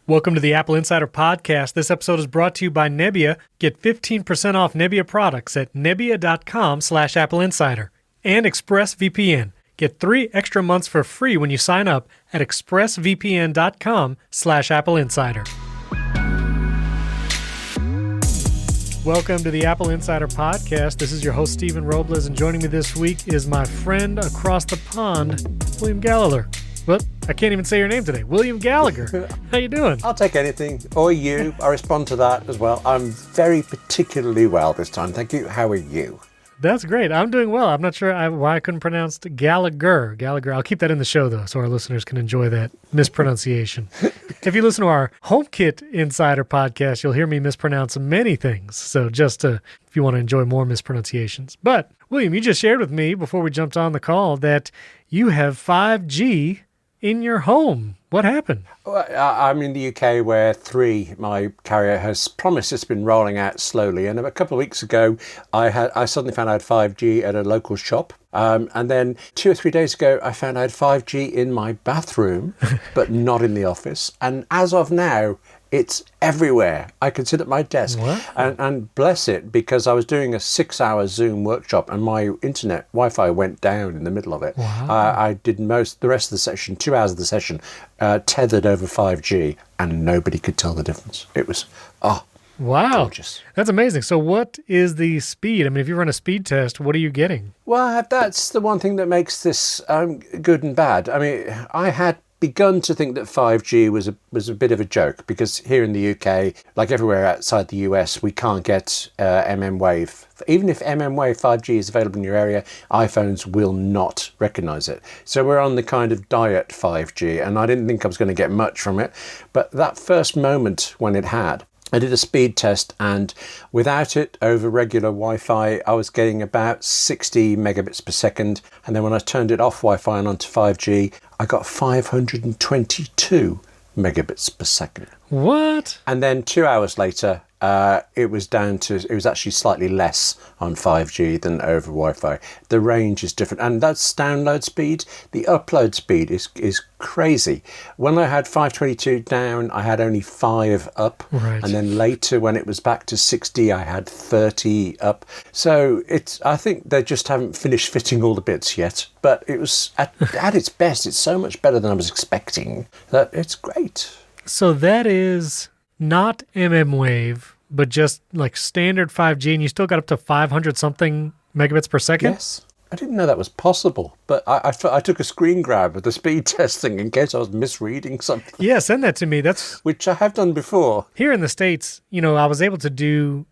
Welcome to the Apple Insider Podcast. This episode is brought to you by Nebbia. Get 15% off Nebbia products at nebbia.com/AppleInsider. And ExpressVPN. Get 3 extra months for free when you sign up at expressvpn.com/AppleInsider. Welcome to the Apple Insider Podcast. This is your host, Stephen Robles, and joining me this week is my friend across the pond, William Gallagher. Well, I can't even say your name today. William Gallagher. How you doing? I'll take anything. Or you. I respond to that as well. I'm very particularly well this time. Thank you. How are you? That's great. I'm doing well. I'm not sure why I couldn't pronounce Gallagher. I'll keep that in the show, though, so our listeners can enjoy that mispronunciation. If you listen to our HomeKit Insider podcast, you'll hear me mispronounce many things. So if you want to enjoy more mispronunciations. But, William, you just shared with me before we jumped on the call that you have 5G in your home. What happened? Well, I'm in the UK where 3, my carrier, has promised it's been rolling out slowly. And a couple of weeks ago, I suddenly found I had 5G at a local shop. And then 2 or 3 days ago, I found I had 5G in my bathroom, but not in the office. And as of now, it's everywhere. I can sit at my desk. And bless it, because I was doing a 6-hour Zoom workshop and my internet Wi-Fi went down in the middle of it. Wow. I did the rest of the session, 2 hours of the session, tethered over 5G, and nobody could tell the difference. It was, wow, gorgeous. That's amazing. So what is the speed? I mean, if you run a speed test, what are you getting? Well, that's the one thing that makes this good and bad. I mean, I had begun to think that 5G was a bit of a joke, because here in the UK, like everywhere outside the US, we can't get Wave. Even if Wave 5G is available in your area, iPhones will not recognize it. So we're on the kind of diet 5G, and I didn't think I was going to get much from it. But that first moment when it had, I did a speed test, and without it, over regular Wi-Fi, I was getting about 60 megabits per second. And then when I turned it off Wi-Fi and onto 5G, I got 522 megabits per second. What? And then 2 hours later, it was actually slightly less on 5G than over Wi-Fi. The range is different, and that's download speed. The upload speed is crazy. When I had 522 down, I had only 5 up. Right. And then later, when it was back to 60, I had 30 up. So I think they just haven't finished fitting all the bits yet. But it was at its best. It's so much better than I was expecting that it's great. So that is not Wave, but just like standard 5G, and you still got up to 500 something megabits per second? Yes. I didn't know that was possible, but I took a screen grab of the speed testing in case I was misreading something. Yeah, send that to me. Which I have done before. Here in the States, I was able to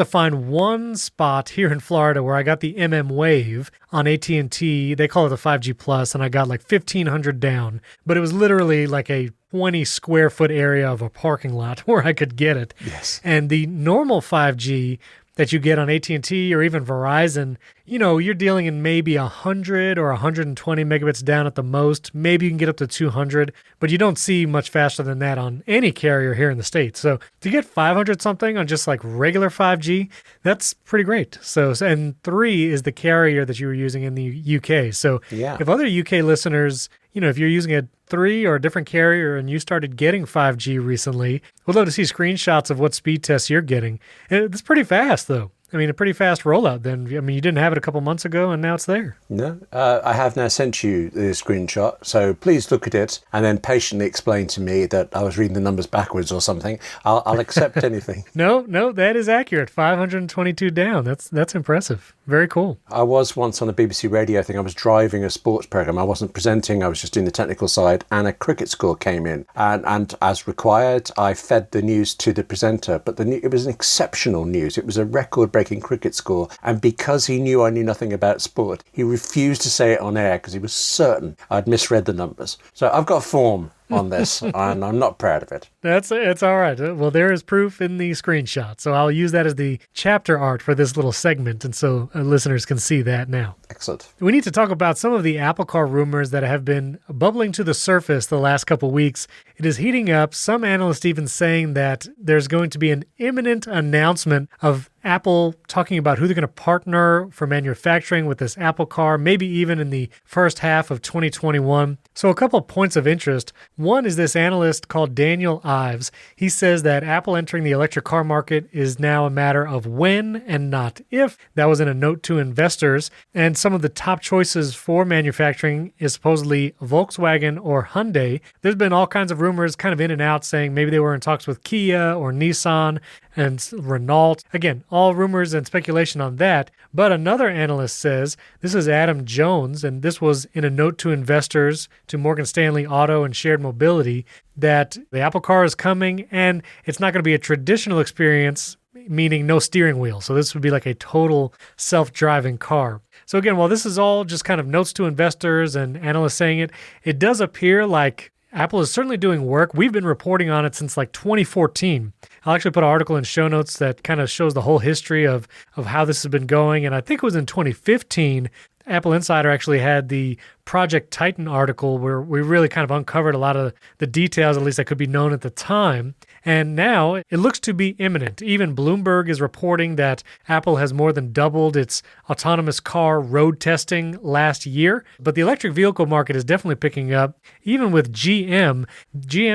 find one spot here in Florida where I got the Wave on AT&T. They call it the 5G Plus, and I got like 1,500 down. But it was literally like a 20 square foot area of a parking lot where I could get it. Yes. And the normal 5G that you get on AT&T or even Verizon, you're dealing in maybe 100 or 120 megabits down at the most. Maybe you can get up to 200, but you don't see much faster than that on any carrier here in the States. So to get 500 something on just like regular 5G, that's pretty great. And 3 is the carrier that you were using in the UK. So yeah. If other UK listeners, if you're using a 3 or a different carrier and you started getting 5G recently, we'd love to see screenshots of what speed tests you're getting. It's pretty fast, though. I mean, a pretty fast rollout then. I mean, you didn't have it a couple months ago, and now it's there. No, I have now sent you the screenshot, so please look at it and then patiently explain to me that I was reading the numbers backwards or something. I'll accept anything. No, that is accurate. 522 down. That's impressive. Very cool. I was once on a BBC radio thing. I was driving a sports program. I wasn't presenting. I was just doing the technical side, and a cricket score came in. And as required, I fed the news to the presenter. But it was an exceptional news. It was a record-breaking cricket score. And because he knew I knew nothing about sport, he refused to say it on air because he was certain I'd misread the numbers. So I've got form on this, and I'm not proud of it. It's all right. Well, there is proof in the screenshot, so I'll use that as the chapter art for this little segment, and so listeners can see that now. Excellent. We need to talk about some of the Apple Car rumors that have been bubbling to the surface the last couple weeks. It is heating up, some analysts even saying that there's going to be an imminent announcement of Apple talking about who they're going to partner for manufacturing with this Apple Car, maybe even in the first half of 2021. So a couple of points of interest. One is this analyst called Daniel Ives. He says that Apple entering the electric car market is now a matter of when and not if. That was in a note to investors. And some of the top choices for manufacturing is supposedly Volkswagen or Hyundai. There's been all kinds of rumors kind of in and out saying maybe they were in talks with Kia or Nissan and Renault. Again, all rumors and speculation on that. But another analyst says, this is Adam Jones, and this was in a note to investors, to Morgan Stanley Auto and Shared Mobility, that the Apple Car is coming and it's not going to be a traditional experience, meaning no steering wheel. So this would be like a total self-driving car. So again, while this is all just kind of notes to investors and analysts saying it, it does appear like Apple is certainly doing work. We've been reporting on it since like 2014. I'll actually put an article in show notes that kind of shows the whole history of how this has been going. And I think it was in 2015, AppleInsider actually had the Project Titan article where we really kind of uncovered a lot of the details, at least that could be known at the time. And now it looks to be imminent. Even Bloomberg is reporting that Apple has more than doubled its autonomous car road testing last year. But the electric vehicle market is definitely picking up. Even with GM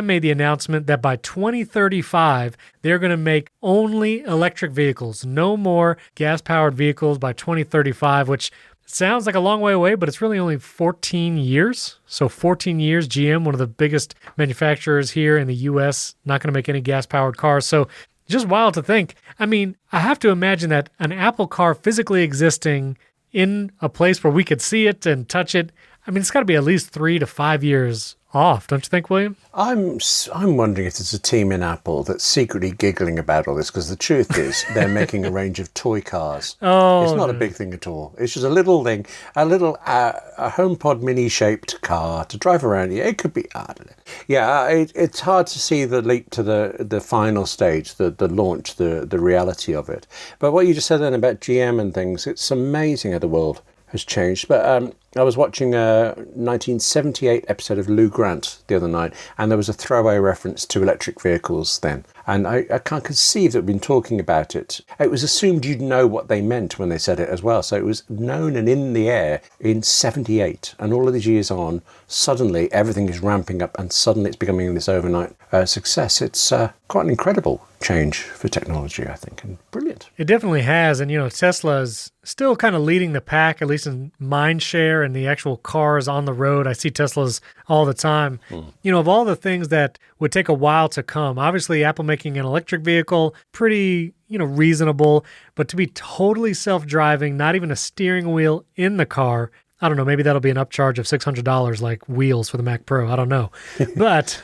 made the announcement that by 2035, they're going to make only electric vehicles, no more gas-powered vehicles by 2035, which sounds like a long way away, but it's really only 14 years. So 14 years, GM, one of the biggest manufacturers here in the U.S., not going to make any gas-powered cars. So just wild to think. I mean, I have to imagine that an Apple car physically existing in a place where we could see it and touch it, I mean, it's got to be at least 3 to 5 years off, don't you think, William? I'm wondering if there's a team in Apple that's secretly giggling about all this, because the truth is they're making a range of toy cars. Oh, it's not a big thing at all. It's just a little thing, a HomePod mini-shaped car to drive around. Yeah, it could be, I don't know. Yeah, it's hard to see the leap to the final stage, the launch, the reality of it. But what you just said then about GM and things, it's amazing how the world has changed. But I was watching a 1978 episode of Lou Grant the other night, and there was a throwaway reference to electric vehicles then. And I can't conceive that we've been talking about it. It was assumed you'd know what they meant when they said it as well. So it was known and in the air in 78. And all of these years on, suddenly everything is ramping up and suddenly it's becoming this overnight success. It's quite an incredible change for technology, I think, and brilliant. It definitely has. And, Tesla's still kind of leading the pack, at least in mind share and the actual cars on the road. I see Teslas all the time. Of all the things that would take a while to come, obviously Apple making an electric vehicle, pretty, reasonable, but to be totally self-driving, not even a steering wheel in the car, I don't know, maybe that'll be an upcharge of $600 like wheels for the Mac Pro. I don't know. But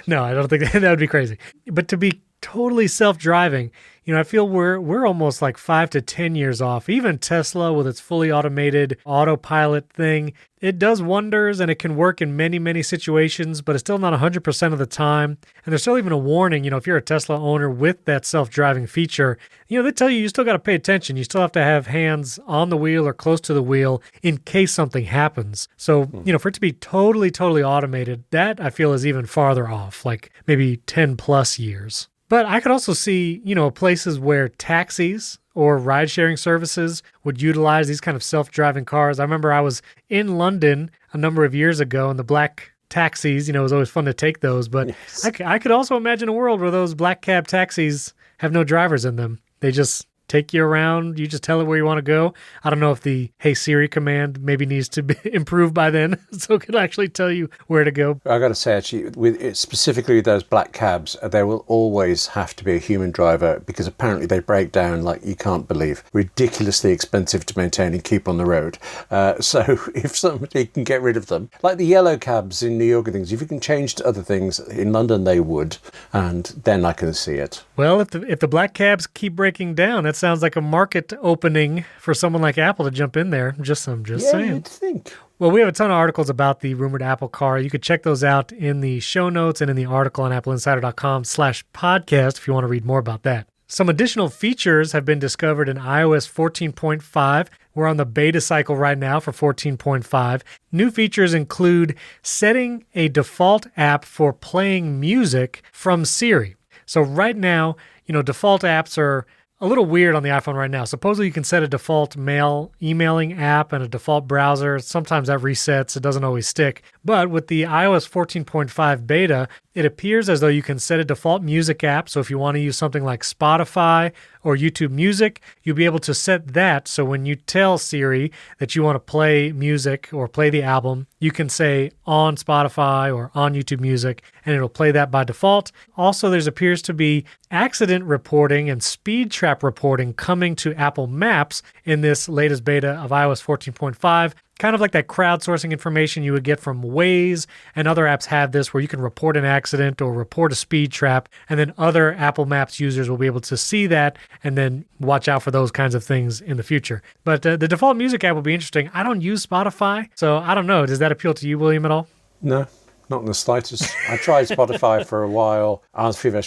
no, I don't think that would be crazy. But to be totally self-driving, I feel we're almost like 5 to 10 years off. Even Tesla with its fully automated autopilot thing, it does wonders and it can work in many, many situations, but it's still not 100% of the time. And there's still even a warning, if you're a Tesla owner with that self-driving feature, they tell you still got to pay attention. You still have to have hands on the wheel or close to the wheel in case something happens. So, for it to be totally, totally automated, that I feel is even farther off, like maybe 10 plus years. But I could also see, places where taxis or ride-sharing services would utilize these kind of self-driving cars. I remember I was in London a number of years ago, and the black taxis, it was always fun to take those. But yes. I could also imagine a world where those black cab taxis have no drivers in them. They just take you around. You just tell it where you want to go. I don't know if the Hey Siri command maybe needs to be improved by then, so it can actually tell you where to go. I got to say, actually, specifically those black cabs, there will always have to be a human driver, because apparently they break down like you can't believe. Ridiculously expensive to maintain and keep on the road. So if somebody can get rid of them, like the yellow cabs in New York and things, if you can change to other things, in London they would, and then I can see it. Well, if the black cabs keep breaking down, that sounds like a market opening for someone like Apple to jump in there. I'm just saying. Yeah, you'd think. Well, we have a ton of articles about the rumored Apple car. You could check those out in the show notes and in the article on appleinsider.com/podcast if you want to read more about that. Some additional features have been discovered in iOS 14.5. We're on the beta cycle right now for 14.5. New features include setting a default app for playing music from Siri. So right now, default apps are a little weird on the iPhone right now. Supposedly you can set a default mail emailing app and a default browser. Sometimes that resets. It doesn't always stick. But with the iOS 14.5 beta, it appears as though you can set a default music app. So if you want to use something like Spotify or YouTube Music, you'll be able to set that. So when you tell Siri that you want to play music or play the album, you can say on Spotify or on YouTube Music, and it'll play that by default. Also, there appears to be accident reporting and speed trap reporting coming to Apple Maps in this latest beta of iOS 14.5. Kind of like that crowdsourcing information you would get from Waze, and other apps have this where you can report an accident or report a speed trap, and then other Apple Maps users will be able to see that and then watch out for those kinds of things in the future. But the default music app will be interesting. I don't use Spotify, so I don't know. Does that appeal to you, William, at all? No. Not in the slightest. I tried Spotify for a while,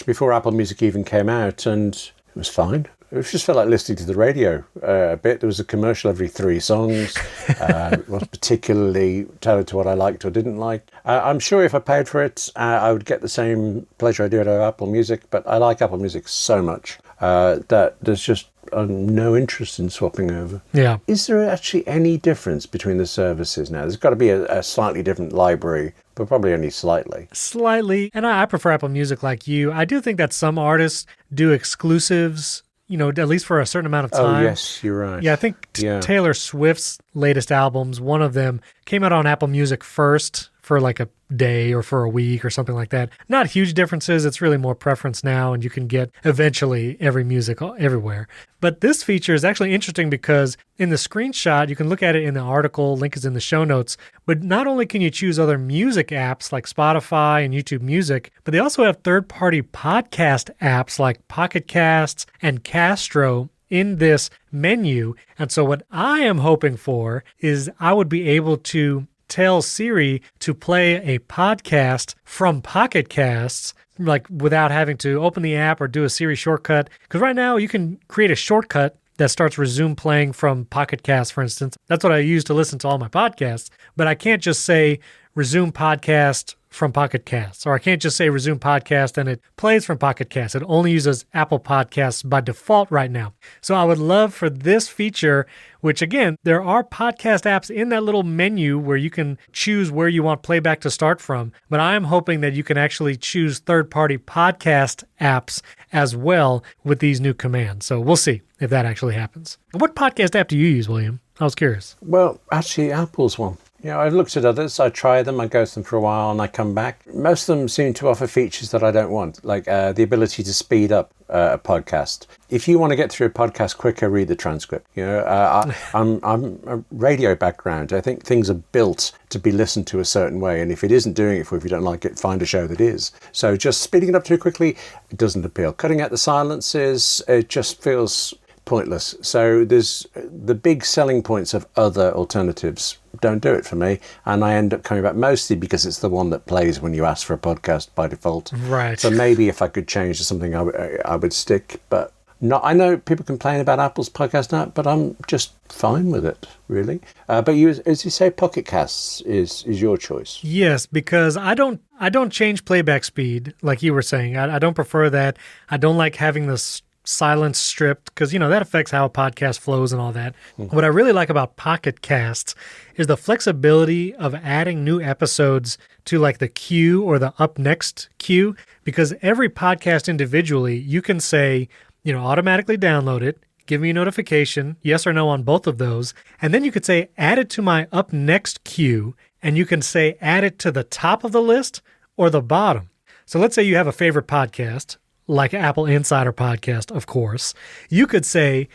before Apple Music even came out, and it was fine. It just felt like listening to the radio a bit. There was a commercial every 3 songs. It wasn't particularly tailored to what I liked or didn't like. I'm sure if I paid for it, I would get the same pleasure I do out of Apple Music, but I like Apple Music so much that there's just no interest in swapping over. Yeah. Is there actually any difference between the services now? There's got to be a slightly different library, but probably only slightly. Slightly. And I prefer Apple Music like you. I do think that some artists do exclusives, at least for a certain amount of time. Oh, yes, you're right. Yeah, I think Taylor Swift's latest albums, one of them came out on Apple Music first for like a day or for a week or something like that. Not huge differences. It's really more preference now, and you can get eventually every music everywhere. But this feature is actually interesting because in the screenshot, you can look at it in the article, link is in the show notes, but not only can you choose other music apps like Spotify and YouTube Music, but they also have third-party podcast apps like Pocket Casts and Castro in this menu. And so what I am hoping for is I would be able to tell Siri to play a podcast from Pocket Casts, like without having to open the app or do a Siri shortcut. Because right now you can create a shortcut that starts resume playing from Pocket Casts, for instance. That's what I use to listen to all my podcasts. But I can't just say resume podcast from Pocket Casts, or I can't just say resume podcast and it plays from Pocket Casts. It only uses Apple Podcasts by default right now. So I would love for this feature, which again, there are podcast apps in that little menu where you can choose where you want playback to start from. But I am hoping that you can actually choose third-party podcast apps as well with these new commands. So we'll see if that actually happens. What podcast app do you use, William? I was curious. Well, actually, Apple's one. I've looked at others, I try them, I go to them for a while and I come back. Most of them seem to offer features that I don't want, like the ability to speed up a podcast. If you want to get through a podcast quicker, read the transcript. I'm a radio background. I think things are built to be listened to a certain way, and if it isn't doing it for you, if you don't like it, find a show that is. So just speeding it up too quickly, it doesn't appeal. Cutting out the silences, it just feels pointless. So there's the big selling points of other alternatives don't do it for me, and I end up coming back mostly because it's the one that plays when you ask for a podcast by default. Right. So maybe if I could change to something, I would stick. But not. I know people complain about Apple's podcast app, but I'm just fine with it, really. But as you say, Pocket Casts is your choice. Yes, because I don't change playback speed like you were saying. I don't prefer that. I don't like having this silence stripped because, that affects how a podcast flows and all that. Mm-hmm. What I really like about Pocket Casts is the flexibility of adding new episodes to like the queue or the up next queue, because every podcast individually, you can say, automatically download it, give me a notification, yes or no on both of those, and then you could say add it to my up next queue, and you can say add it to the top of the list or the bottom. So let's say you have a favorite podcast, like AppleInsider podcast, of course. You could say,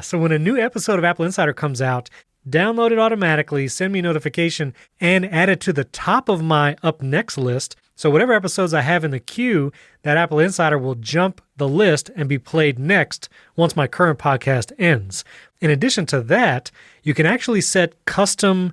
so when a new episode of AppleInsider comes out, download it automatically, send me a notification, and add it to the top of my up next list. So whatever episodes I have in the queue, that AppleInsider will jump the list and be played next once my current podcast ends. In addition to that, you can actually set custom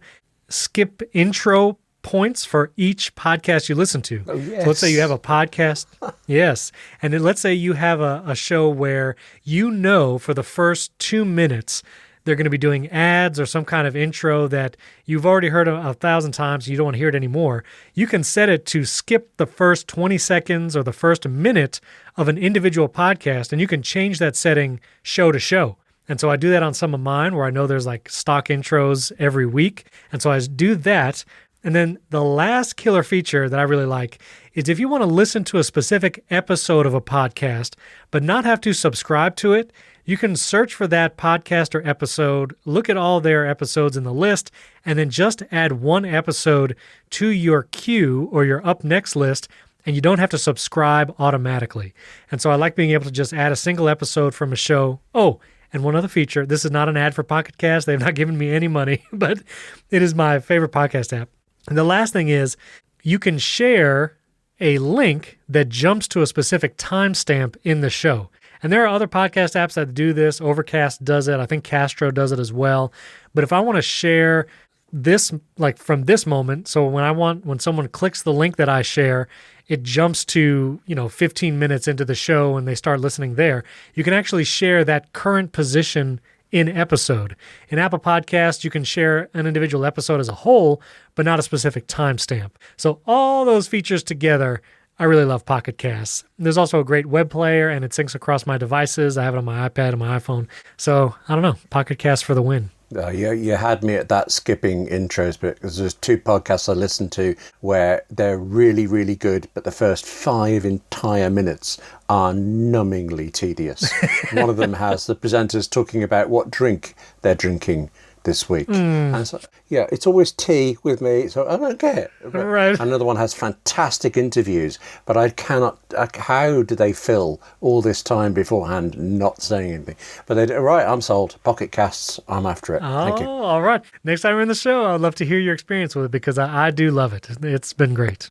skip intro points for each podcast you listen to. Oh, yes. So let's say you have a podcast. Yes. And then let's say you have a show where for the first 2 minutes they're going to be doing ads or some kind of intro that you've already heard a 1,000 times, you don't want to hear it anymore, you can set it to skip the first 20 seconds or the first minute of an individual podcast, and you can change that setting show to show. And so I do that on some of mine where I know there's like stock intros every week. And so I do that. And then the last killer feature that I really like is if you want to listen to a specific episode of a podcast, but not have to subscribe to it, you can search for that podcast or episode, look at all their episodes in the list, and then just add one episode to your queue or your up next list, and you don't have to subscribe automatically. And so I like being able to just add a single episode from a show. Oh, and one other feature, this is not an ad for Pocket Cast. They've not given me any money, but it is my favorite podcast app. And the last thing is you can share a link that jumps to a specific timestamp in the show. And there are other podcast apps that do this. Overcast does it. I think Castro does it as well. But if I want to share this, like from this moment, so when someone clicks the link that I share, it jumps to, 15 minutes into the show and they start listening there, you can actually share that current position in episode. In Apple Podcasts, you can share an individual episode as a whole, but not a specific timestamp. So all those features together, I really love Pocket Casts. There's also a great web player, and it syncs across my devices. I have it on my iPad and my iPhone. So I don't know, Pocket Casts for the win. You had me at that skipping intros bit, because there's 2 podcasts I listen to where they're really, really good, but the first 5 entire minutes are numbingly tedious. One of them has the presenters talking about what drink they're drinking this week. And so, it's always tea with me, so I don't get it. Right. Another one has fantastic interviews, but I cannot, how do they fill all this time beforehand not saying anything? But they right, I'm sold. Pocket Casts, I'm after it. Thank you. All right. Next time we're in the show, I'd love to hear your experience with it because I do love it. It's been great.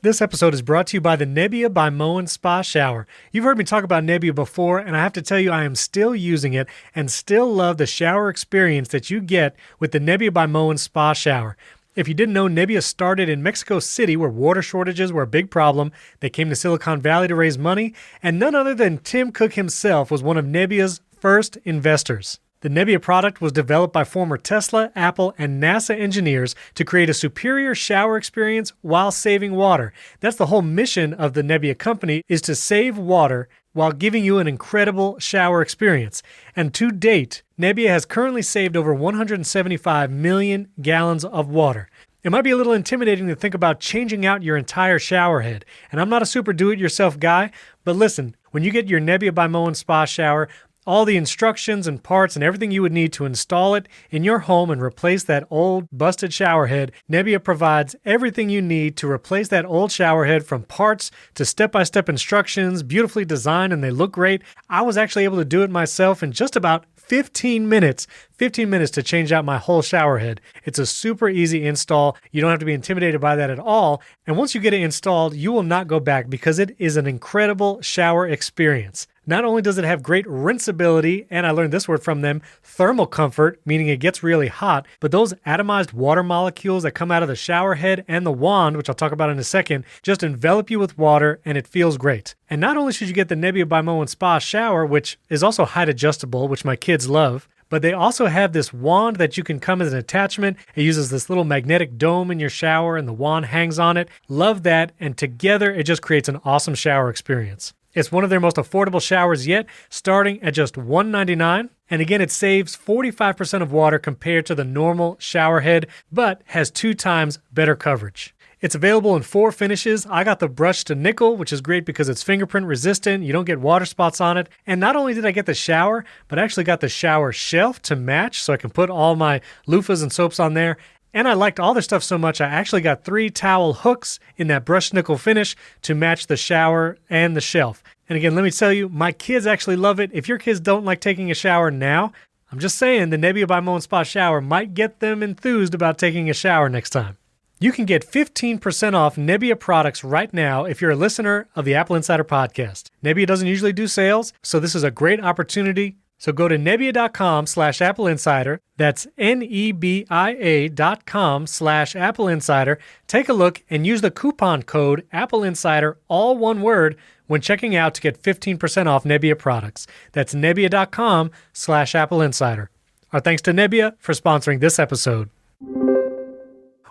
This episode is brought to you by the Nebia by Moen Spa Shower. You've heard me talk about Nebia before, and I have to tell you I am still using it and still love the shower experience that you get with the Nebia by Moen Spa Shower. If you didn't know, Nebia started in Mexico City where water shortages were a big problem. They came to Silicon Valley to raise money, and none other than Tim Cook himself was one of Nebia's first investors. The Nebia product was developed by former Tesla, Apple, and NASA engineers to create a superior shower experience while saving water. That's the whole mission of the Nebia company, is to save water while giving you an incredible shower experience. And to date, Nebia has currently saved over 175 million gallons of water. It might be a little intimidating to think about changing out your entire shower head. And I'm not a super do-it-yourself guy, but listen, when you get your Nebia by Moen Spa Shower, all the instructions and parts and everything you would need to install it in your home and replace that old busted shower head, Nebia provides everything you need to replace that old shower head, from parts to step-by-step instructions, beautifully designed, and they look great. I was actually able to do it myself in just about 15 minutes to change out my whole shower head. It's a super easy install. You don't have to be intimidated by that at all. And once you get it installed, you will not go back because it is an incredible shower experience. Not only does it have great rinsability, and I learned this word from them, thermal comfort, meaning it gets really hot, but those atomized water molecules that come out of the shower head and the wand, which I'll talk about in a second, just envelop you with water and it feels great. And not only should you get the Nebia by Moen Spa Shower, which is also height adjustable, which my kids love, but they also have this wand that you can come as an attachment. It uses this little magnetic dome in your shower and the wand hangs on it. Love that. And together it just creates an awesome shower experience. It's one of their most affordable showers yet, starting at just $199. And again, it saves 45% of water compared to the normal shower head, but has 2 times better coverage. It's available in 4 finishes. I got the brushed to nickel, which is great because it's fingerprint resistant. You don't get water spots on it. And not only did I get the shower, but I actually got the shower shelf to match so I can put all my loofahs and soaps on there. And I liked all their stuff so much, I actually got 3 towel hooks in that brushed nickel finish to match the shower and the shelf. And again, let me tell you, my kids actually love it. If your kids don't like taking a shower now, I'm just saying the Nebia by Moen Spa Shower might get them enthused about taking a shower next time. You can get 15% off Nebia products right now if you're a listener of the Apple Insider podcast. Nebia doesn't usually do sales, so this is a great opportunity. So go to Nebia.com/AppleInsider. That's Nebia.com/AppleInsider. Take a look and use the coupon code AppleInsider, all one word, when checking out to get 15% off Nebia products. That's Nebia.com/AppleInsider. Our thanks to Nebia for sponsoring this episode.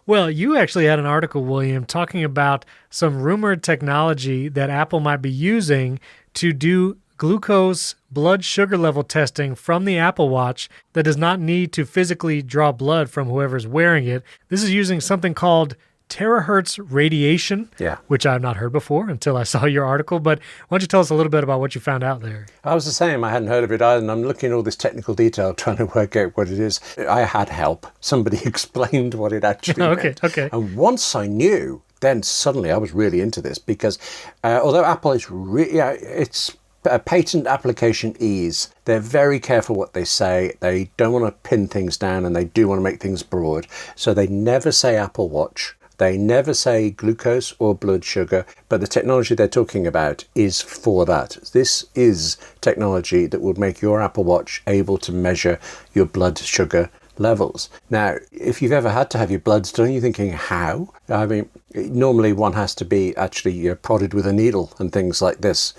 Well, you actually had an article, William, talking about some rumored technology that Apple might be using to do glucose blood sugar level testing from the Apple Watch that does not need to physically draw blood from whoever's wearing it. This is using something called terahertz radiation, which I've not heard before until I saw your article. But why don't you tell us a little bit about what you found out there? I was the same. I hadn't heard of it either, and I'm looking at all this technical detail, trying to work out what it is. I had help. Somebody explained what it actually meant. Okay. And once I knew, then suddenly I was really into this because although Apple is it's a patent application ease. They're very careful what they say. They don't want to pin things down, and they do want to make things broad. So they never say Apple Watch. They never say glucose or blood sugar, but the technology they're talking about is for that. This is technology that would make your Apple Watch able to measure your blood sugar levels. Now, if you've ever had to have your bloods done, you're thinking, how? I mean, normally one has to be actually prodded with a needle and things like this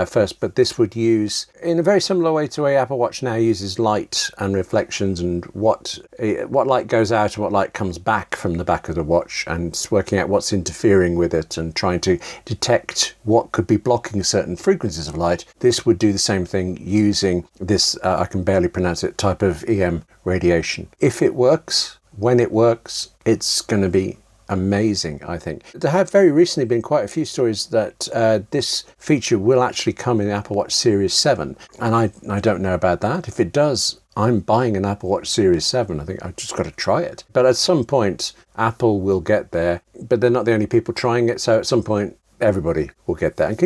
first, but this would use, in a very similar way to a Apple Watch now uses light and reflections and what light goes out and what light comes back from the back of the watch, and it's working out what's interfering with it and trying to detect what could be blocking certain frequencies of light. This would do the same thing using this, I can barely pronounce it, type of EM radiation. If it works, when it works, it's going to be amazing, I think. There have very recently been quite a few stories that this feature will actually come in the Apple Watch Series 7, and I don't know about that. If it does, I'm buying an Apple Watch Series 7. I think I've just got to try it. But at some point, Apple will get there, but they're not the only people trying it, so at some point, everybody will get there. And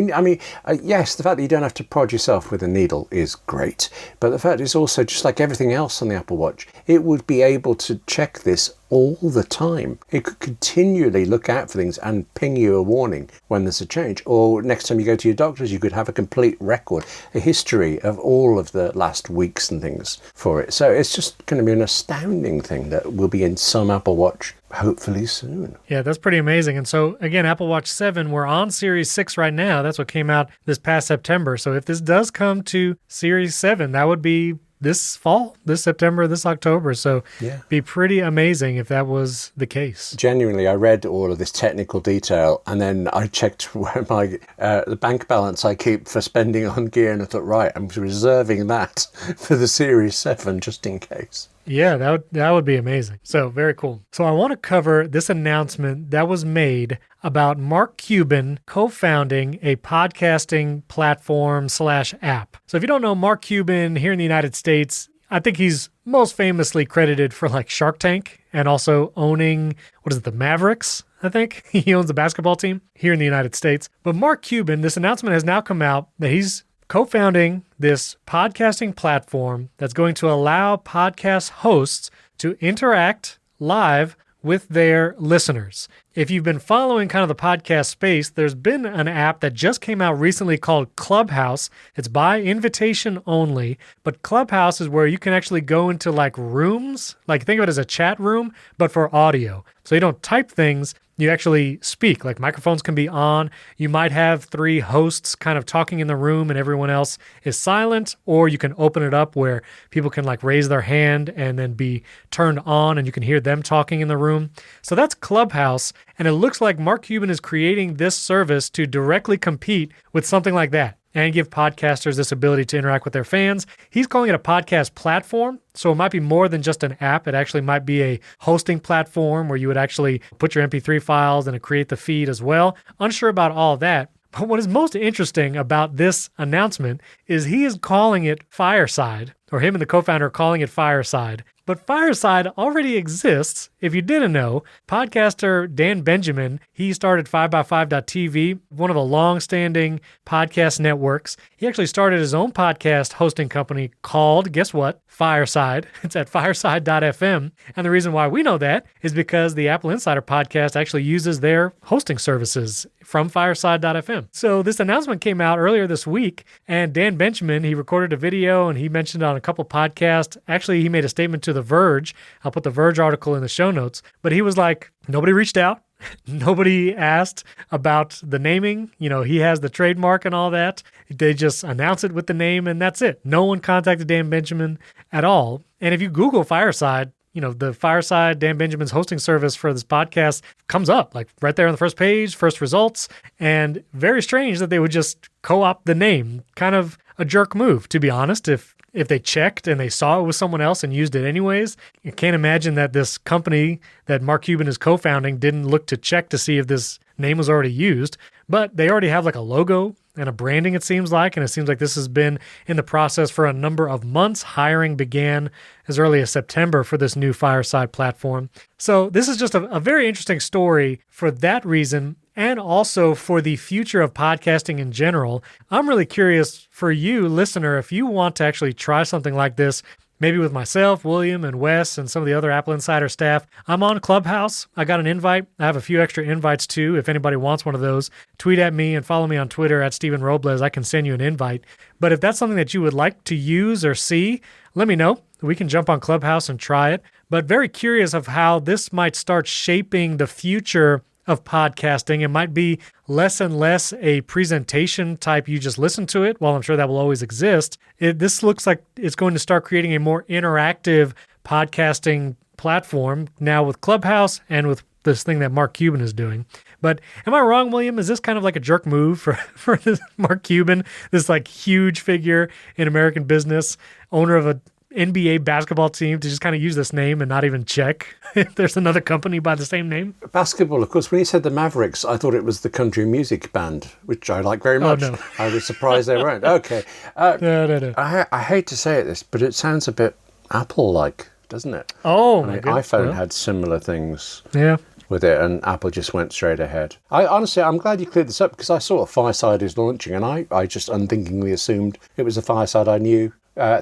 yes, the fact that you don't have to prod yourself with a needle is great, but the fact is also, just like everything else on the Apple Watch, it would be able to check this all the time. It could continually look out for things and ping you a warning when there's a change. Or next time you go to your doctors, you could have a complete record, a history of all of the last weeks and things for it. So it's just going to be an astounding thing that will be in some Apple Watch hopefully soon. Yeah, that's pretty amazing. And so again, Apple Watch 7, we're on Series 6 right now. That's what came out this past September. So if this does come to Series 7, that would be this fall, this September, this October. So be pretty amazing if that was the case. Genuinely, I read all of this technical detail, and then I checked where my the bank balance I keep for spending on gear, and I thought, right, I'm reserving that for the Series 7 just in case. Yeah, that would be amazing. So very cool. So I want to cover this announcement that was made about Mark Cuban co-founding a podcasting platform / app. So if you don't know Mark Cuban here in the United States, I think he's most famously credited for like Shark Tank and also owning, the Mavericks, I think. He owns the basketball team here in the United States. But Mark Cuban, this announcement has now come out that he's co-founding this podcasting platform that's going to allow podcast hosts to interact live with their listeners. If you've been following kind of the podcast space, there's been an app that just came out recently called Clubhouse. It's by invitation only, but Clubhouse is where you can actually go into like rooms, like think of it as a chat room, but for audio. So you don't type things, you actually speak, like microphones can be on. You might have 3 hosts kind of talking in the room and everyone else is silent, or you can open it up where people can like raise their hand and then be turned on and you can hear them talking in the room. So that's Clubhouse. And it looks like Mark Cuban is creating this service to directly compete with something like that and give podcasters this ability to interact with their fans. He's calling it a podcast platform, so it might be more than just an app. It actually might be a hosting platform where you would actually put your MP3 files and create the feed as well. Unsure about all that. But what is most interesting about this announcement is he is calling it Fireside, or him and the co-founder are calling it Fireside. But Fireside already exists. If you didn't know, podcaster Dan Benjamin, he started 5x5.tv, one of the long-standing podcast networks. He actually started his own podcast hosting company called, guess what? Fireside. It's at fireside.fm. And the reason why we know that is because the Apple Insider podcast actually uses their hosting services from fireside.fm. So this announcement came out earlier this week, and Dan Benjamin, he recorded a video and he mentioned on a couple podcasts. Actually, he made a statement to The Verge. I'll put the Verge article in the show notes. But he was like, nobody reached out. Nobody asked about the naming. You know, he has the trademark and all that. They just announce it with the name and that's it. No one contacted Dan Benjamin at all. And if you Google Fireside, you know, the Fireside, Dan Benjamin's hosting service for this podcast comes up like right there on the first page, first results. And very strange that they would just co-opt the name. Kind of a jerk move, to be honest. If they checked and they saw it was someone else and used it anyways, you can't imagine that this company that Mark Cuban is co-founding didn't look to check to see if this name was already used. But they already have like a logo and a branding, it seems like. And it seems like this has been in the process for a number of months. Hiring began as early as September for this new Fireside platform. So this is just a very interesting story for that reason, and also for the future of podcasting in general. I'm really curious for you, listener, if you want to actually try something like this, maybe with myself, William, and Wes, and some of the other Apple Insider staff. I'm on Clubhouse. I got an invite. I have a few extra invites too. If anybody wants one of those, tweet at me and follow me on Twitter at Stephen Robles. I can send you an invite. But if that's something that you would like to use or see, let me know. We can jump on Clubhouse and try it. But very curious of how this might start shaping the future of podcasting. It might be less and less a presentation type, you just listen to it. While I'm sure that will always exist, this looks like it's going to start creating a more interactive podcasting platform now with Clubhouse and with this thing that Mark Cuban is doing. But am I wrong, William? Is this kind of like a jerk move for this Mark Cuban, this like huge figure in American business, owner of a NBA basketball team, to just kind of use this name and not even check if there's another company by the same name? Basketball, of course, when you said the Mavericks, I thought it was the country music band, which I like very much. Oh, no. I was surprised they weren't. Okay. No. I hate to say this, but it sounds a bit Apple-like, doesn't it? Oh, I my mean, goodness. iPhone had similar things. Yeah. With it, and Apple just went straight ahead. I'm glad you cleared this up, because I saw a Fireside is launching, and I just unthinkingly assumed it was a Fireside I knew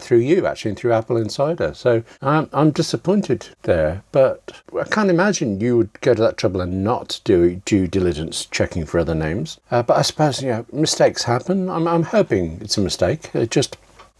through you, actually, and through Apple Insider. So I'm disappointed there, but I can't imagine you would go to that trouble and not do due diligence checking for other names. But I suppose, mistakes happen. I'm hoping it's a mistake. Just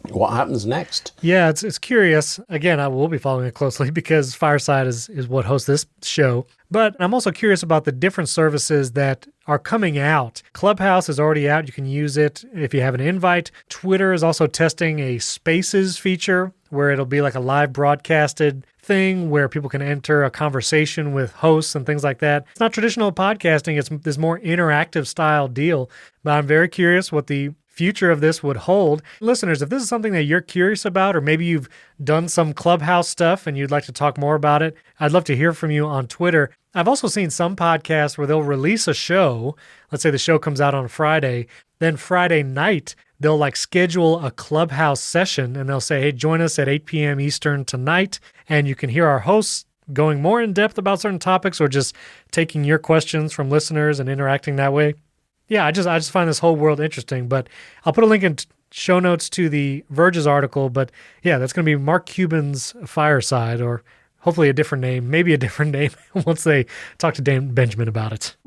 what happens next? Yeah, it's curious. Again, I will be following it closely because Fireside is what hosts this show. But I'm also curious about the different services that are coming out. Clubhouse is already out. You can use it if you have an invite. Twitter is also testing a Spaces feature where it'll be like a live broadcasted thing where people can enter a conversation with hosts and things like that. It's not traditional podcasting. It's this more interactive style deal. But I'm very curious what the future of this would hold. Listeners, if this is something that you're curious about, or maybe you've done some Clubhouse stuff and you'd like to talk more about it, I'd love to hear from you on Twitter. I've also seen some podcasts where they'll release a show. Let's say the show comes out on Friday. Then Friday night, they'll like schedule a Clubhouse session and they'll say, hey, join us at 8 p.m. Eastern tonight. And you can hear our hosts going more in depth about certain topics or just taking your questions from listeners and interacting that way. Yeah, I just find this whole world interesting, but I'll put a link in show notes to the Verge's article. But yeah, that's going to be Mark Cuban's Fireside, or hopefully a different name, maybe a different name once they talk to Dan Benjamin about it.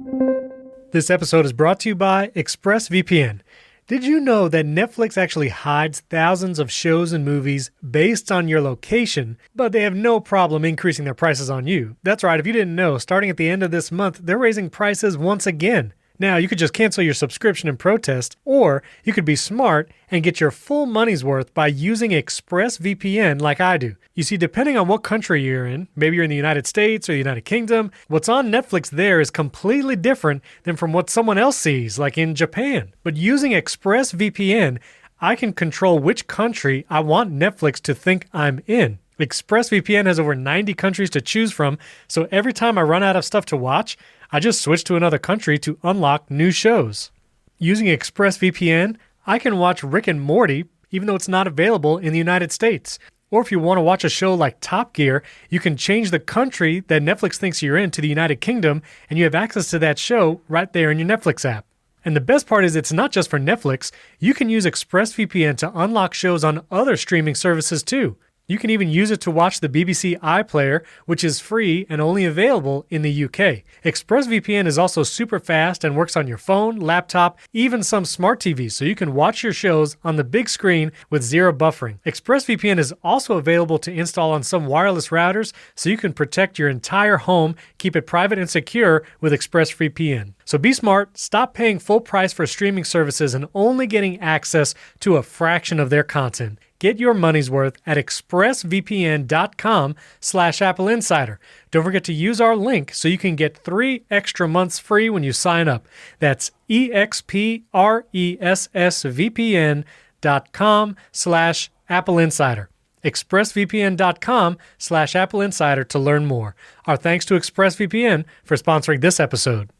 This episode is brought to you by ExpressVPN. Did you know that Netflix actually hides thousands of shows and movies based on your location, but they have no problem increasing their prices on you? That's right, if you didn't know, starting at the end of this month, they're raising prices once again. Now, you could just cancel your subscription and protest, or you could be smart and get your full money's worth by using ExpressVPN like I do. You see, depending on what country you're in, maybe you're in the United States or the United Kingdom, what's on Netflix there is completely different than from what someone else sees, like in Japan. But using ExpressVPN, I can control which country I want Netflix to think I'm in. ExpressVPN has over 90 countries to choose from, so every time I run out of stuff to watch, I just switch to another country to unlock new shows. Using ExpressVPN, I can watch Rick and Morty even though it's not available in the United States. Or if you want to watch a show like Top Gear, you can change the country that Netflix thinks you're in to the United Kingdom, and you have access to that show right there in your Netflix app. And the best part is it's not just for Netflix. You can use ExpressVPN to unlock shows on other streaming services too. You can even use it to watch the BBC iPlayer, which is free and only available in the UK. ExpressVPN is also super fast and works on your phone, laptop, even some smart TVs, so you can watch your shows on the big screen with zero buffering. ExpressVPN is also available to install on some wireless routers, so you can protect your entire home, keep it private and secure with ExpressVPN. So be smart, stop paying full price for streaming services and only getting access to a fraction of their content. Get your money's worth at expressvpn.com/AppleInsider. Don't forget to use our link so you can get 3 extra months free when you sign up. That's expressvpn.com/AppleInsider. expressvpn.com/AppleInsider to learn more. Our thanks to ExpressVPN for sponsoring this episode.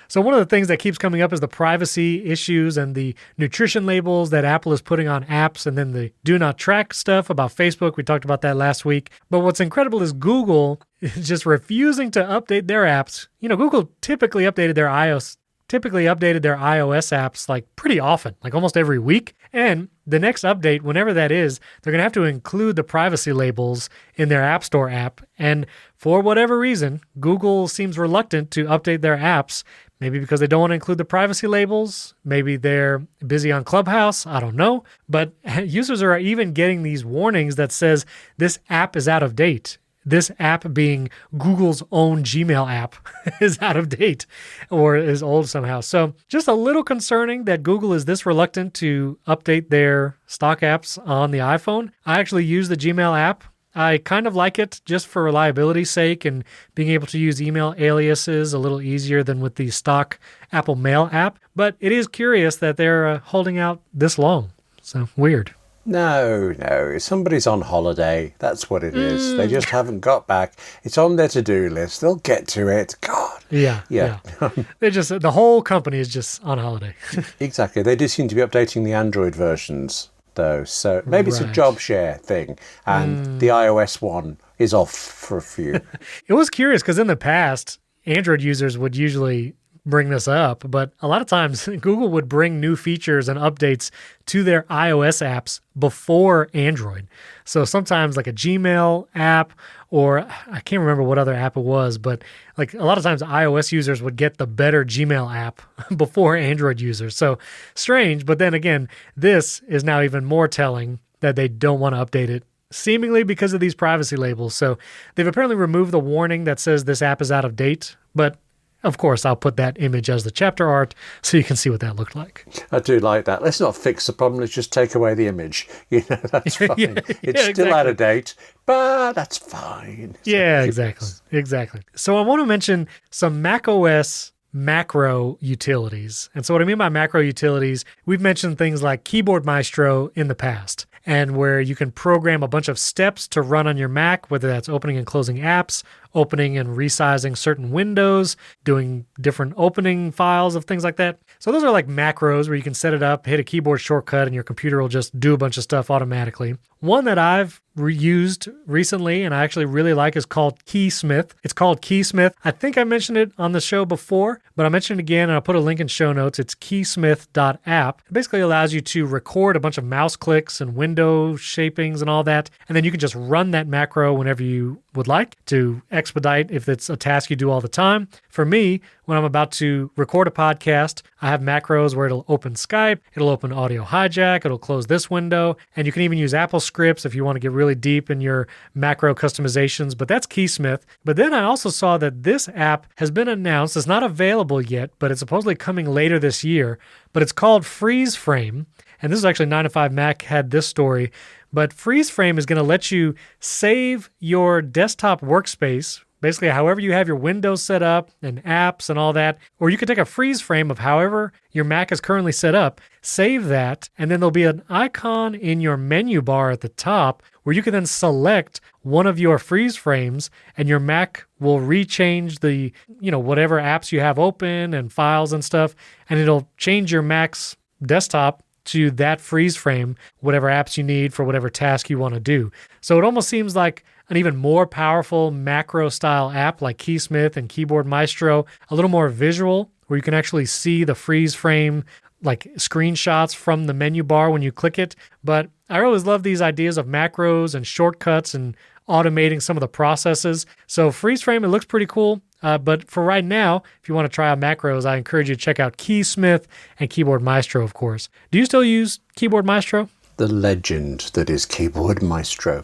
So one of the things that keeps coming up is the privacy issues and the nutrition labels that Apple is putting on apps, and then the do not track stuff about Facebook. We talked about that last week. But what's incredible is Google is just refusing to update their apps. You know, Google typically updated their iOS apps like pretty often, like almost every week. And the next update, whenever that is, they're going to have to include the privacy labels in their App Store app. And for whatever reason, Google seems reluctant to update their apps. Maybe because they don't want to include the privacy labels. Maybe they're busy on Clubhouse. I don't know. But users are even getting these warnings that says this app is out of date. This app being Google's own Gmail app is out of date or is old somehow. So just a little concerning that Google is this reluctant to update their stock apps on the iPhone. I actually use the Gmail app. I kind of like it just for reliability's sake and being able to use email aliases a little easier than with the stock Apple Mail app. But it is curious that they're holding out this long. So weird. No. Somebody's on holiday. That's what it is. They just haven't got back. It's on their to-do list. They'll get to it. God. Yeah. The whole company is just on holiday. Exactly. They do seem to be updating the Android versions, though. So maybe it's a job share thing. And the iOS one is off for a few. It was curious because in the past, Android users would usually bring this up, but a lot of times Google would bring new features and updates to their iOS apps before Android. So sometimes like a Gmail app, or I can't remember what other app it was, but like a lot of times iOS users would get the better Gmail app before Android users. So strange, but then again, this is now even more telling that they don't want to update it, seemingly because of these privacy labels. So they've apparently removed the warning that says this app is out of date, but of course, I'll put that image as the chapter art so you can see what that looked like. I do like that. Let's not fix the problem. Let's just take away the image. That's fine. It's still out of date, but that's fine. Yeah, exactly. So I want to mention some macOS macro utilities. And so what I mean by macro utilities, we've mentioned things like Keyboard Maestro in the past, and where you can program a bunch of steps to run on your Mac, whether that's opening and closing apps, opening and resizing certain windows, doing different opening files of things like that. So those are like macros where you can set it up, hit a keyboard shortcut, and your computer will just do a bunch of stuff automatically. One that I've used recently and I actually really like is called Keysmith. It's called Keysmith. I think I mentioned it on the show before, but I'll mention it again and I'll put a link in show notes. It's keysmith.app. It basically allows you to record a bunch of mouse clicks and window shapings and all that, and then you can just run that macro whenever you would like to expedite if it's a task you do all the time. For me, when I'm about to record a podcast, I have macros where it'll open Skype, it'll open Audio Hijack, it'll close this window, and you can even use Apple scripts if you want to get really deep in your macro customizations, but that's Keysmith. But then I also saw that this app has been announced. It's not available yet, but it's supposedly coming later this year, but it's called Freeze Frame. And this is actually 9to5Mac had this story, but Freeze Frame is going to let you save your desktop workspace, basically however you have your Windows set up and apps and all that, or you could take a freeze frame of however your Mac is currently set up, save that, and then there'll be an icon in your menu bar at the top where you can then select one of your freeze frames and your Mac will rechange the, whatever apps you have open and files and stuff, and it'll change your Mac's desktop to that freeze frame whatever apps you need for whatever task you want to do. So it almost seems like an even more powerful macro-style app like Keysmith and Keyboard Maestro, a little more visual, where you can actually see the freeze frame like screenshots from the menu bar when you click it. But I always love these ideas of macros and shortcuts and automating some of the processes. So freeze frame, it looks pretty cool. But for right now, if you want to try out macros, I encourage you to check out Keysmith and Keyboard Maestro, of course. Do you still use Keyboard Maestro? The legend that is Keyboard Maestro.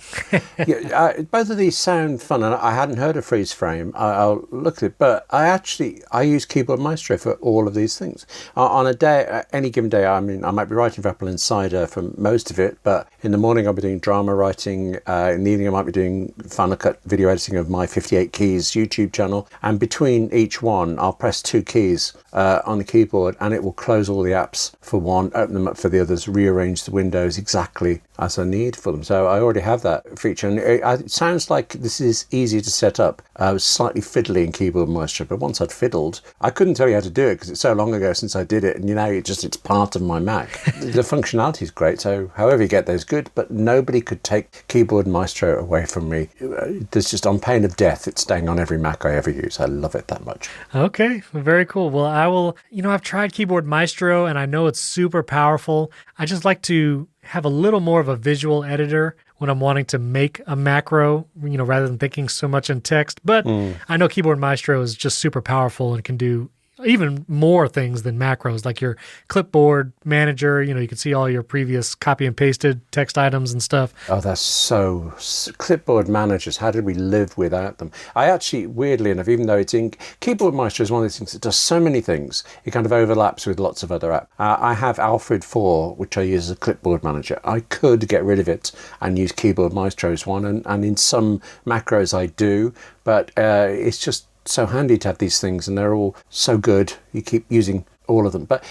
Both of these sound fun, and I hadn't heard of freeze frame. I'll look at it, but I use Keyboard Maestro for all of these things. On a day, any given day, I might be writing for AppleInsider for most of it, but in the morning I'll be doing drama writing. In the evening I might be doing Final Cut video editing of my 58 Keys YouTube channel, and between each one I'll press 2 keys on the keyboard, and it will close all the apps for one, open them up for the others, rearrange the windows exactly as I need for them. So I already have that feature, and it sounds like this is easy to set up. I was slightly fiddly in Keyboard Maestro, but once I'd fiddled, I couldn't tell you how to do it because it's so long ago since I did it, and it's part of my Mac. The functionality is great, so however you get those, good, but nobody could take Keyboard Maestro away from me. There's just, on pain of death, it's staying on every Mac I ever use. I love it that much. Okay, very cool. Well, I've tried Keyboard Maestro and I know it's super powerful. I just like to have a little more of a visual editor when I'm wanting to make a macro, rather than thinking so much in text. But I know Keyboard Maestro is just super powerful and can do even more things than macros, like your clipboard manager. You can see all your previous copy and pasted text items and stuff. Oh, that's so clipboard managers. How did we live without them? I actually, weirdly enough, even though it's in Keyboard Maestro is one of these things that does so many things, it kind of overlaps with lots of other apps. I have Alfred 4, which I use as a clipboard manager. I could get rid of it and use Keyboard Maestro as one, and in some macros I do, but it's just so handy to have these things, and they're all so good. You keep using all of them. But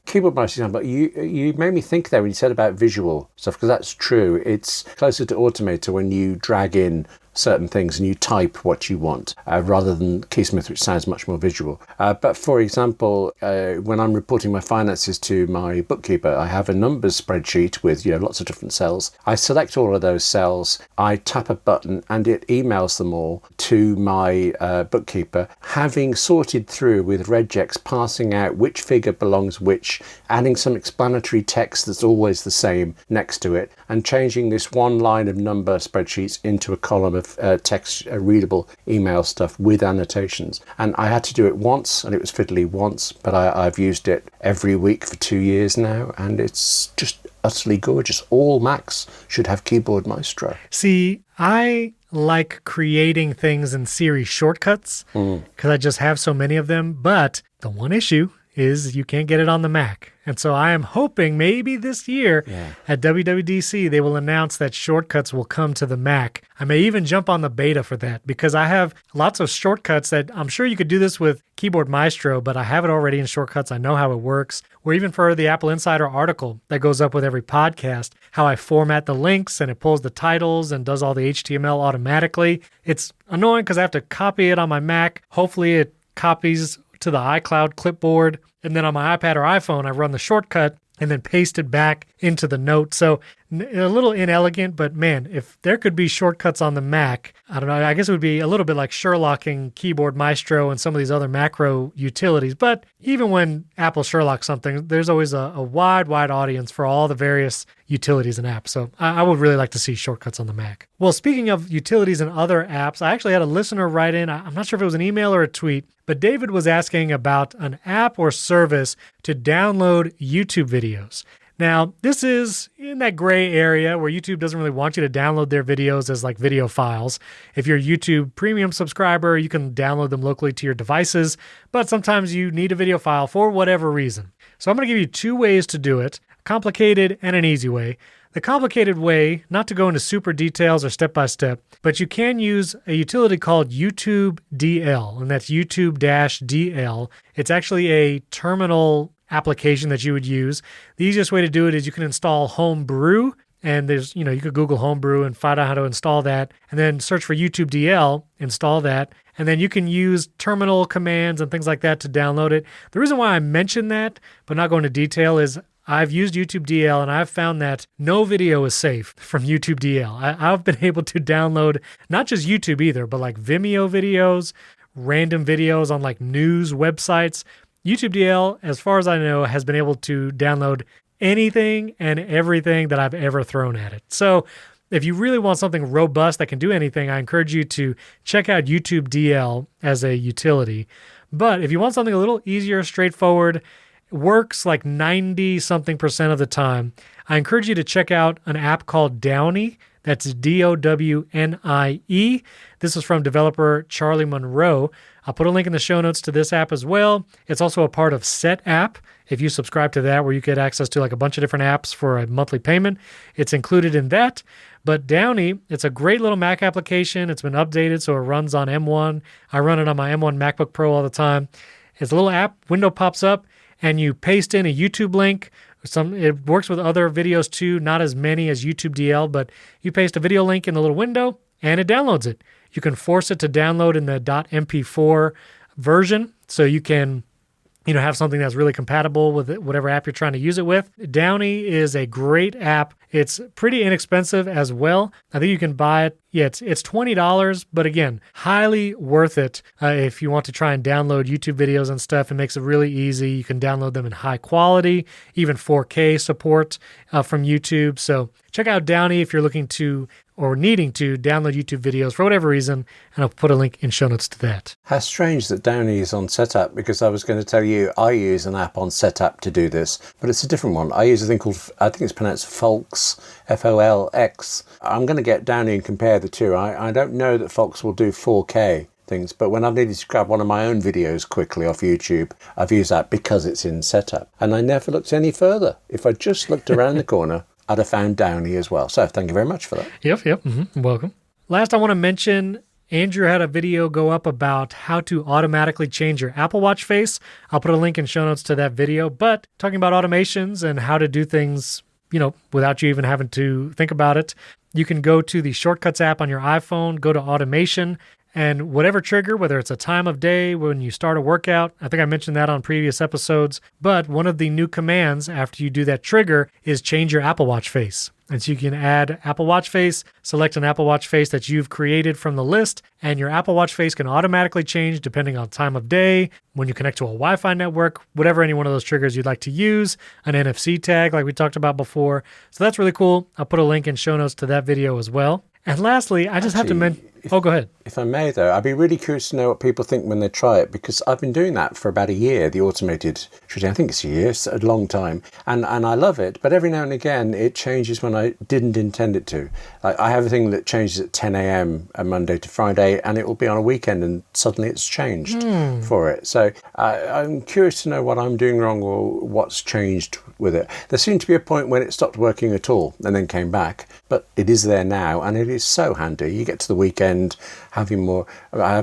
Keyboard Maestro, but you made me think there when you said about visual stuff, because that's true. It's closer to Automator when you drag in certain things and you type what you want, rather than Keysmith, which sounds much more visual. But for example, when I'm reporting my finances to my bookkeeper, I have a numbers spreadsheet with lots of different cells. I select all of those cells, I tap a button, and it emails them all to my bookkeeper, having sorted through with regex, passing out which figure belongs which, adding some explanatory text that's always the same next to it, and changing this one line of number spreadsheets into a column of text readable email stuff with annotations. And I had to do it once, and it was fiddly once, but I've used it every week for 2 years now, and it's just utterly gorgeous. All Macs should have Keyboard Maestro. See, I like creating things in Siri shortcuts because I just have so many of them, but the one issue is you can't get it on the Mac. And so I am hoping maybe this year at WWDC, they will announce that shortcuts will come to the Mac. I may even jump on the beta for that because I have lots of shortcuts that I'm sure you could do this with Keyboard Maestro, but I have it already in shortcuts. I know how it works. Or even for the AppleInsider article that goes up with every podcast, how I format the links and it pulls the titles and does all the HTML automatically. It's annoying because I have to copy it on my Mac. Hopefully it copies to the iCloud clipboard, and then on my iPad or iPhone, I run the shortcut and then paste it back into the note. So a little inelegant, but man, if there could be shortcuts on the Mac, I don't know, I guess it would be a little bit like Sherlocking Keyboard Maestro and some of these other macro utilities. But even when Apple Sherlocks something, there's always a wide audience for all the various utilities and apps. So I would really like to see shortcuts on the Mac. Well, speaking of utilities and other apps, I actually had a listener write in, I'm not sure if it was an email or a tweet, but David was asking about an app or service to download YouTube videos. Now, this is in that gray area where YouTube doesn't really want you to download their videos as like video files. If you're a YouTube premium subscriber, you can download them locally to your devices, but sometimes you need a video file for whatever reason. So I'm going to give you 2 ways to do it, a complicated and an easy way. The complicated way, not to go into super details or step-by-step, but you can use a utility called YouTube DL, and that's YouTube-DL. It's actually a terminal application that you would use. The easiest way to do it is you can install Homebrew, and there's, you could Google Homebrew and find out how to install that, and then search for YouTube DL, install that, and then you can use terminal commands and things like that to download it. The reason why I mention that, but not go into detail, is I've used YouTube DL and I've found that no video is safe from YouTube DL. I've been able to download not just YouTube either, but like Vimeo videos, random videos on like news websites. YouTube DL, as far as I know, has been able to download anything and everything that I've ever thrown at it. So if you really want something robust that can do anything, I encourage you to check out YouTube DL as a utility. But if you want something a little easier, straightforward, works like 90-something% of the time, I encourage you to check out an app called Downy. That's Downie. This is from developer Charlie Monroe. I'll put a link in the show notes to this app as well. It's also a part of Set App. If you subscribe to that, where you get access to like a bunch of different apps for a monthly payment, it's included in that. But Downy, it's a great little Mac application. It's been updated, so it runs on M1. I run it on my M1 MacBook Pro all the time. It's a little app, window pops up, and you paste in a YouTube link. It works with other videos too, not as many as YouTube DL, but you paste a video link in the little window, and it downloads it. You can force it to download in the .mp4 version, so you can have something that's really compatible with it, whatever app you're trying to use it with. Downy is a great app. It's pretty inexpensive as well. I think you can buy it. Yeah, it's $20, but again, highly worth it if you want to try and download YouTube videos and stuff. It makes it really easy. You can download them in high quality, even 4K support from YouTube. So check out Downy if you're looking to or needing to download YouTube videos for whatever reason, and I'll put a link in show notes to that. How strange that Downy is on Setup, because I was going to tell you I use an app on Setup to do this, but it's a different one. I use a thing called, I think it's pronounced Folx, Folx. I'm going to get Downy and compare the two. I don't know that Folx will do 4K things, but when I've needed to grab one of my own videos quickly off YouTube, I've used that because it's in Setup. And I never looked any further. If I just looked around the corner, I'd have found Downy as well. So thank you very much for that. Yep. Mm-hmm. Welcome. Last, I want to mention Andrew had a video go up about how to automatically change your Apple Watch face. I'll put a link in show notes to that video. But talking about automations and how to do things, without you even having to think about it, you can go to the Shortcuts app on your iPhone, go to Automation, and whatever trigger, whether it's a time of day, when you start a workout, I think I mentioned that on previous episodes, but one of the new commands after you do that trigger is change your Apple Watch face. And so you can add Apple Watch face, select an Apple Watch face that you've created from the list, and your Apple Watch face can automatically change depending on time of day, when you connect to a Wi-Fi network, whatever any one of those triggers you'd like to use, an NFC tag like we talked about before. So that's really cool. I'll put a link in show notes to that video as well. And lastly, I just have to mention... Oh, go ahead. If I may, though, I'd be really curious to know what people think when they try it, because I've been doing that for about a year, the automated shooting. I think it's a year, it's a long time. And I love it, but every now and again, it changes when I didn't intend it to. Like, I have a thing that changes at 10 a.m. on Monday to Friday, and it will be on a weekend, and suddenly it's changed for it. So I'm curious to know what I'm doing wrong or what's changed with it. There seemed to be a point when it stopped working at all and then came back, but it is there now, and it is so handy. You get to the weekend, I have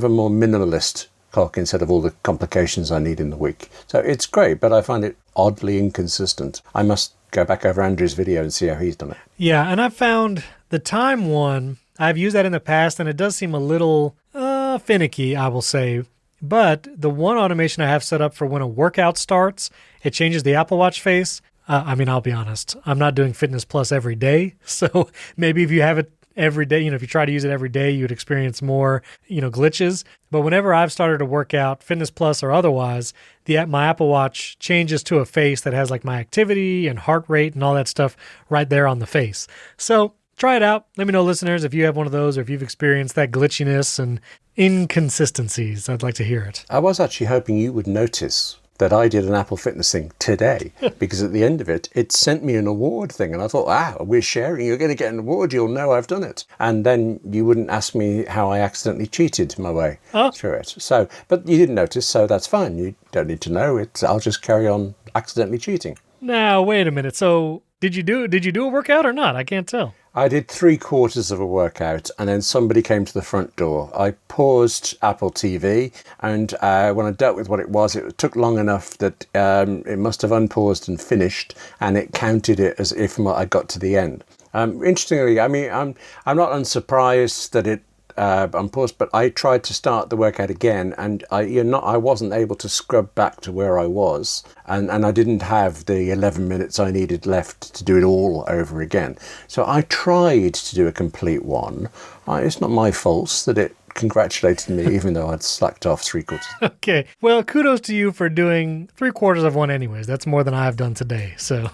a more minimalist clock instead of all the complications I need in the week. So it's great, but I find it oddly inconsistent. I must go back over Andrew's video and see how he's done it. Yeah, and I've found the time one, I've used that in the past, and it does seem a little finicky, I will say. But the one automation I have set up for when a workout starts, it changes the Apple Watch face. I'll be honest, I'm not doing Fitness Plus every day. So maybe if you have it every day, if you try to use it every day, you'd experience more, glitches. But whenever I've started to work out, Fitness Plus or otherwise, my Apple Watch changes to a face that has like my activity and heart rate and all that stuff right there on the face. So try it out. Let me know, listeners, if you have one of those or if you've experienced that glitchiness and inconsistencies. I'd like to hear it. I was actually hoping you would notice that I did an Apple Fitness thing today, because at the end of it, it sent me an award thing. And I thought, we're sharing. You're going to get an award. You'll know I've done it. And then you wouldn't ask me how I accidentally cheated my way through it. So, but you didn't notice, so that's fine. You don't need to know it. I'll just carry on accidentally cheating. Now, wait a minute. So did you do a workout or not? I can't tell. I did 3/4 of a workout, and then somebody came to the front door. I paused Apple TV, and when I dealt with what it took long enough that it must have unpaused and finished, and it counted it as if I got to the end. Interestingly, I'm not unsurprised that it on pause, but I tried to start the workout again, and I wasn't able to scrub back to where I was, and I didn't have the 11 minutes I needed left to do it all over again. So I tried to do a complete one. It's not my fault that it congratulated me, even though I'd slacked off 3/4. Okay. Well, kudos to you for doing 3/4 of one anyways. That's more than I've done today. So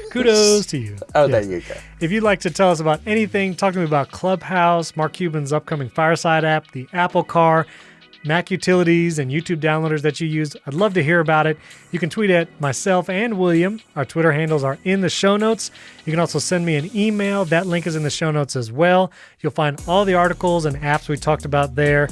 kudos to you. Oh, yes. There you go. If you'd like to tell us about anything, talk to me about Clubhouse, Mark Cuban's upcoming Fireside app, the Apple Car, Mac utilities, and YouTube downloaders that you use, I'd love to hear about it. You can tweet at myself and William. Our Twitter handles are in the show notes. You can also send me an email. That link is in the show notes as well. You'll find all the articles and apps we talked about there.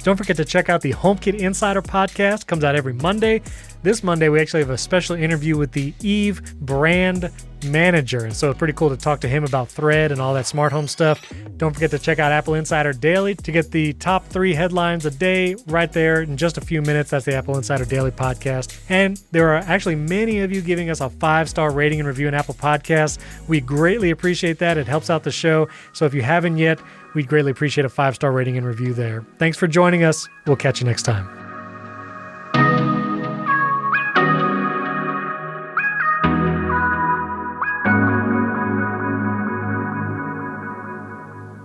Don't forget to check out the HomeKit Insider podcast. Comes out every Monday. This Monday, we actually have a special interview with the Eve brand manager. And so it's pretty cool to talk to him about Thread and all that smart home stuff. Don't forget to check out Apple Insider Daily to get the top 3 headlines a day right there in just a few minutes. That's the Apple Insider Daily podcast. And there are actually many of you giving us a 5-star rating and review in Apple Podcasts. We greatly appreciate that. It helps out the show. So if you haven't yet, we'd greatly appreciate a 5-star rating and review there. Thanks for joining us. We'll catch you next time.